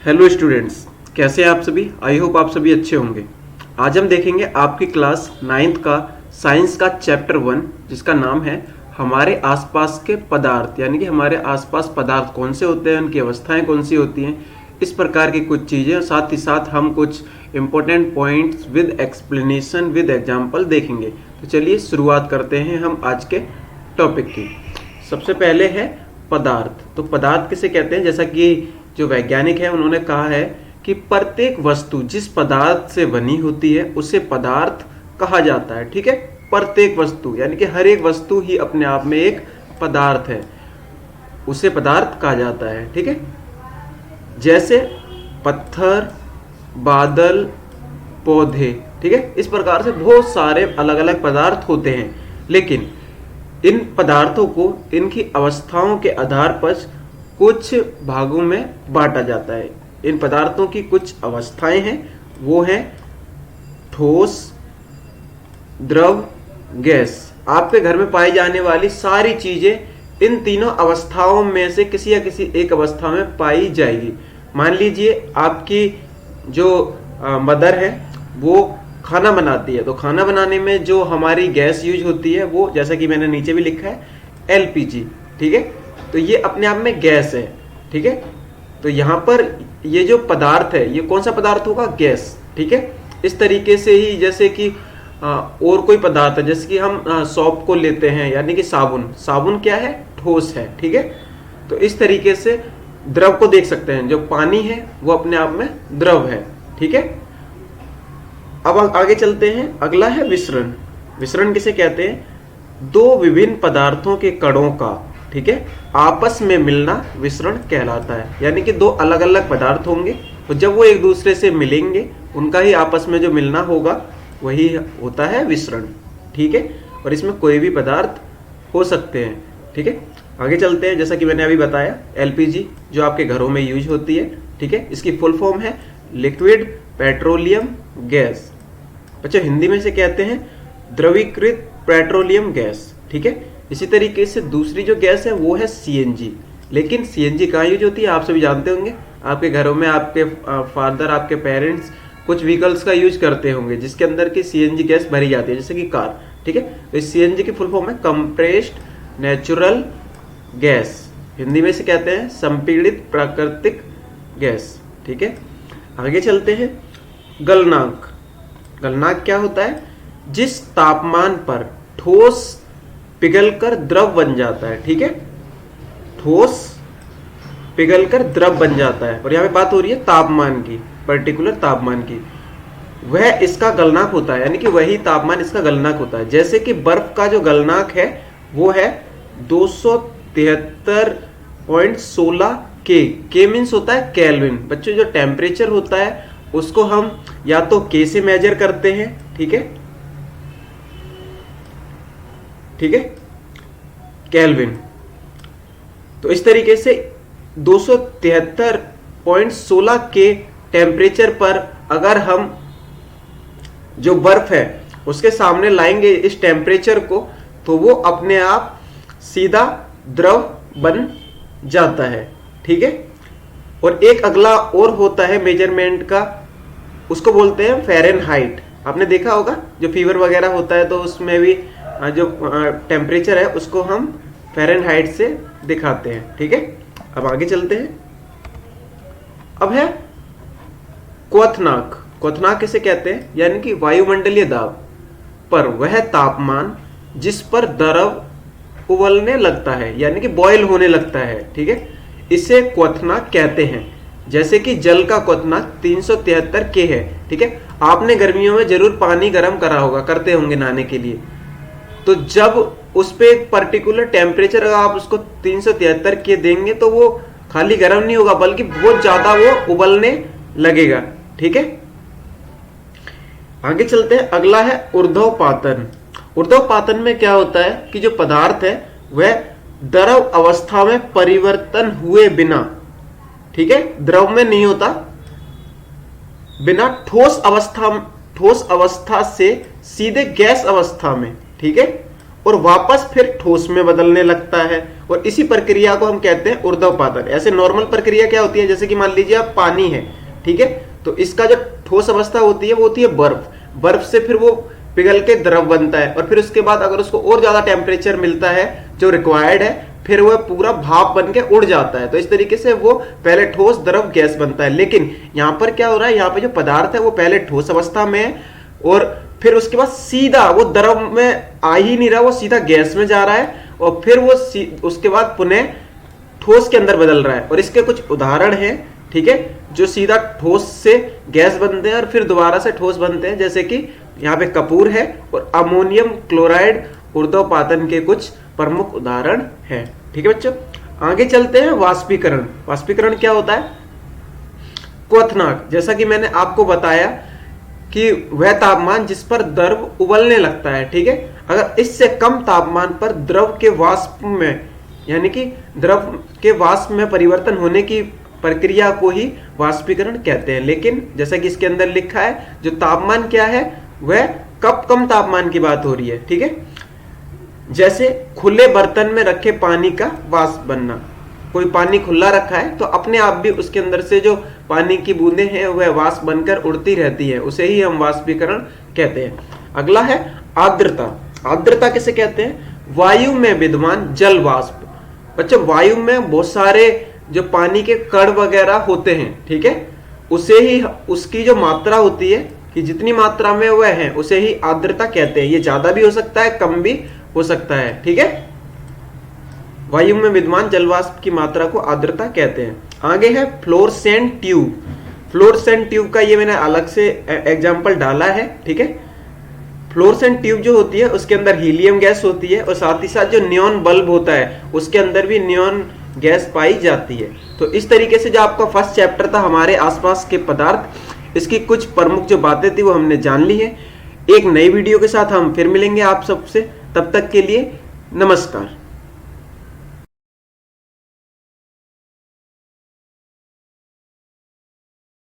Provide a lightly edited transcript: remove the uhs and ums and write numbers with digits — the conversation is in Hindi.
हेलो स्टूडेंट्स, कैसे हैं आप सभी। आई होप आप सभी अच्छे होंगे। आज हम देखेंगे आपकी क्लास 9th का साइंस का चैप्टर 1 जिसका नाम है हमारे आसपास के पदार्थ, यानी कि हमारे आसपास पदार्थ कौन से होते हैं, उनकी अवस्थाएं कौन सी होती हैं, इस प्रकार की कुछ चीज़ें। और साथ ही साथ हम कुछ important points with explanation with example देखेंगे। तो चलिए शुरुआत करते हैं हम आज के टॉपिक की। सबसे पहले है पदार्थ। तो पदार्थ किसे कहते हैं, जैसा कि जो वैज्ञानिक है उन्होंने कहा है कि प्रत्येक वस्तु जिस पदार्थ से बनी होती है उसे पदार्थ कहा जाता है। ठीक है, प्रत्येक वस्तु यानी कि हर एक वस्तु ही अपने आप में एक पदार्थ है, उसे पदार्थ कहा जाता है। ठीक है, जैसे पत्थर, बादल, पौधे। ठीक है, इस प्रकार से बहुत सारे अलग अलग पदार्थ होते हैं, लेकिन इन पदार्थों को इनकी अवस्थाओं के आधार पर कुछ भागों में बांटा जाता है। इन पदार्थों की कुछ अवस्थाएं हैं, वो हैं ठोस, द्रव, गैस। आपके घर में पाई जाने वाली सारी चीजें इन तीनों अवस्थाओं में से किसी या किसी एक अवस्था में पाई जाएगी। मान लीजिए आपकी जो मदर है वो खाना बनाती है, तो खाना बनाने में जो हमारी गैस यूज होती है वो, जैसा कि मैंने नीचे भी लिखा है, एलपीजी। ठीक है, तो ये अपने आप में गैस है। ठीक है, तो यहाँ पर ये जो पदार्थ है ये कौन सा पदार्थ होगा, गैस। ठीक है, इस तरीके से ही जैसे कि और कोई पदार्थ है, जैसे कि हम सौंफ को लेते हैं, यानी कि साबुन। साबुन क्या है, ठोस है। ठीक है, तो इस तरीके से द्रव को देख सकते हैं, जो पानी है वो अपने आप में द्रव है। ठीक है, अब आगे चलते हैं। अगला है विसरण। विसरण किसे कहते हैं, दो विभिन्न पदार्थों के कणों का, ठीक है, आपस में मिलना विसरण कहलाता है। यानी कि दो अलग अलग पदार्थ होंगे और जब वो एक दूसरे से मिलेंगे, उनका ही आपस में जो मिलना होगा वही होता है विसरण। ठीक है, और इसमें कोई भी पदार्थ हो सकते हैं। ठीक है, आगे चलते हैं। जैसा कि मैंने अभी बताया, एलपीजी जो आपके घरों में यूज होती है। ठीक है, इसकी फुल फॉर्म है लिक्विड पेट्रोलियम गैस। बच्चों हिंदी में से कहते हैं द्रवीकृत पेट्रोलियम गैस। ठीक है, इसी तरीके से दूसरी जो गैस है वो है सीएनजी। लेकिन सीएनजी कहाँ यूज होती है, आप सभी जानते होंगे। आपके घरों में आपके फादर, आपके पेरेंट्स कुछ व्हीकल्स का यूज करते होंगे जिसके अंदर की सीएनजी गैस भरी जाती है, जैसे कि कार। ठीक है, तो इस सीएनजी की फुल फॉर्म है कंप्रेस्ड नेचुरल गैस। हिंदी में से कहते हैं संपीड़ित प्राकृतिक गैस। ठीक है, आगे चलते हैं। गलनांक। गलनांक क्या होता है, जिस तापमान पर ठोस पिघलकर द्रव बन जाता है। ठीक है, ठोस पिघलकर द्रव बन जाता है, और यहाँ पे बात हो रही है तापमान की, पर्टिकुलर तापमान की, वह इसका गलनांक होता है। यानी कि वही तापमान इसका गलनांक होता है। जैसे कि बर्फ का जो गलनांक है वो है 273.16 के मीन्स होता है केल्विन। बच्चों जो टेम्परेचर होता है उसको हम या तो के से मेजर करते हैं। ठीक है, ठीक है, केल्विन। तो इस तरीके से 273.16 के टेम्परेचर पर अगर हम जो बर्फ है उसके सामने लाएंगे इस टेम्परेचर को, तो वो अपने आप सीधा द्रव बन जाता है। ठीक है, और एक अगला और होता है मेजरमेंट का, उसको बोलते हैं फ़ारेनहाइट। आपने देखा होगा जो फीवर वगैरह होता है तो उसमें भी जो टेम्परेचर है उसको हम फ़ारेनहाइट से दिखाते हैं। ठीक है, अब आगे चलते हैं। अब है क्वथनांक। क्वथनांक किसे कहते हैं, यानी कि वायुमंडलीय दाब पर वह तापमान जिस पर द्रव उबलने लगता है, यानी कि बॉयल होने लगता है। ठीक है, इसे क्वथनांक कहते हैं। जैसे कि जल का क्वथनांक 373 के है। ठीक है, आपने गर्मियों में जरूर पानी गर्म करा होगा, करते होंगे नहाने के लिए। तो जब उस पे एक पर्टिकुलर टेम्परेचर अगर आप उसको 373 के देंगे तो वो खाली गर्म नहीं होगा बल्कि बहुत ज्यादा वो उबलने लगेगा। ठीक है, आगे चलते हैं। अगला है ऊर्ध्वपातन। ऊर्ध्वपातन में क्या होता है कि जो पदार्थ है वह द्रव अवस्था में परिवर्तन हुए बिना, ठीक है, द्रव में नहीं होता, बिना ठोस अवस्था से सीधे गैस अवस्था में, ठीक है, और वापस फिर ठोस में बदलने लगता है। और इसी प्रक्रिया को हम कहते हैं ऊर्ध्वपातन। ऐसे नॉर्मल प्रक्रिया क्या होती है, जैसे कि मान लीजिए आप पानी है, ठीक है, तो इसका जो ठोस अवस्था होती है वो होती है बर्फ। बर्फ से फिर वो पिघल के द्रव बनता है और फिर उसके बाद अगर उसको और ज्यादा टेम्परेचर मिलता है जो रिक्वायर्ड है, फिर वह पूरा भाप बन के उड़ जाता है। तो इस तरीके से वो पहले ठोस द्रव गैस बनता है। लेकिन यहाँ पर क्या हो रहा है, यहाँ पे जो पदार्थ है वो पहले ठोस अवस्था में है और फिर उसके बाद सीधा वो द्रव में आ ही नहीं रहा, वो सीधा गैस में जा रहा है और फिर वो उसके बाद पुनः ठोस के अंदर बदल रहा है। और इसके कुछ उदाहरण हैं, ठीक है, जो सीधा ठोस से गैस बनते हैं और फिर दोबारा से ठोस बनते हैं, जैसे कि यहाँ पे कपूर है और अमोनियम क्लोराइड ऊर्ध्वपातन के कुछ प्रमुख उदाहरण हैं। ठीक है बच्चों, आगे चलते हैं। वाष्पीकरण। वाष्पीकरण क्या होता है? क्वथनांक। जैसा कि मैंने आपको बताया कि वह तापमान जिस पर द्रव उबलने लगता है, ठीक है, अगर इससे कम तापमान पर द्रव के वाष्प में, यानी कि द्रव के वाष्प में परिवर्तन होने की प्रक्रिया को ही वाष्पीकरण कहते हैं। लेकिन जैसा कि इसके अंदर लिखा है, जो तापमान क्या है वह कम तापमान की बात हो रही है, ठीक है। जैसे खुले बर्तन में रखे पानी का वाष्प बनना। कोई पानी खुला रखा है तो अपने आप भी उसके अंदर से जो पानी की बूंदें हैं वह वाष्प बनकर उड़ती रहती है, उसे ही हम वाष्पीकरण कहते हैं। अगला है आर्द्रता। आर्द्रता किसे कहते हैं? वायु में विद्यमान जल वाष्प। बच्चों, वायु में बहुत सारे जो पानी के कण वगैरह होते हैं, ठीक है, उसे ही उसकी जो मात्रा होती है कि जितनी मात्रा में वह है उसे ही आर्द्रता कहते हैं। ये ज्यादा भी हो सकता है, कम भी हो सकता है, ठीक है। वायु में विद्यमान जलवाष्प की मात्रा को आर्द्रता कहते हैं। आगे है फ्लोरेसेंट ट्यूब। फ्लोरेसेंट ट्यूब का ये मैंने अलग से एग्जांपल डाला है, ठीक है। फ्लोरेसेंट ट्यूब जो होती है उसके अंदर हीलियम गैस होती है और साथ ही साथ जो नियॉन बल्ब होता है उसके अंदर भी नियॉन गैस पाई जाती है। तो इस तरीके से जो आपका फर्स्ट चैप्टर था हमारे आसपास के पदार्थ, इसकी कुछ प्रमुख जो बातें थी वो हमने जान ली है। एक नई वीडियो के साथ हम फिर मिलेंगे आप सबसे, तब तक के लिए नमस्कार।